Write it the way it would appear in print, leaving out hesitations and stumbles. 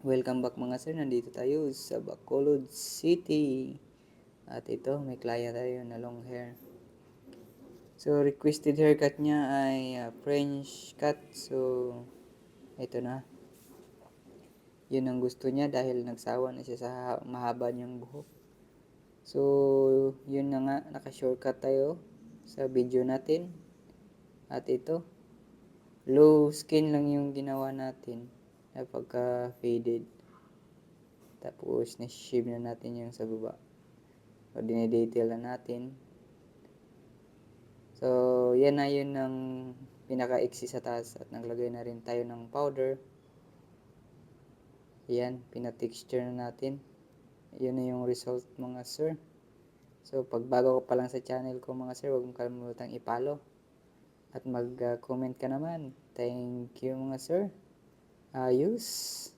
Welcome back mga sir, nandito tayo sa Bacolod City. At ito, may client tayo na long hair. So, requested haircut niya ay French cut. So, ito na. Yun ang gusto niya dahil nagsawa na siya sa mahaba niyang buhok. So, yun na nga, naka-shortcut tayo sa video natin. At ito, low skin lang yung ginawa natin na pagka-faded. Tapos, na-shave na natin yung sa baba. So, dinidetail na natin. So, yan na yun ang pinaka-iksi sa taas at naglagay na rin tayo ng powder. Yan, pina-texture na natin. Yun na yung result mga sir. So, pag bago ka pa lang sa channel ko mga sir, huwag mong kalimutang i-follow. At mag-comment ka naman. Thank you mga sir. Ayos.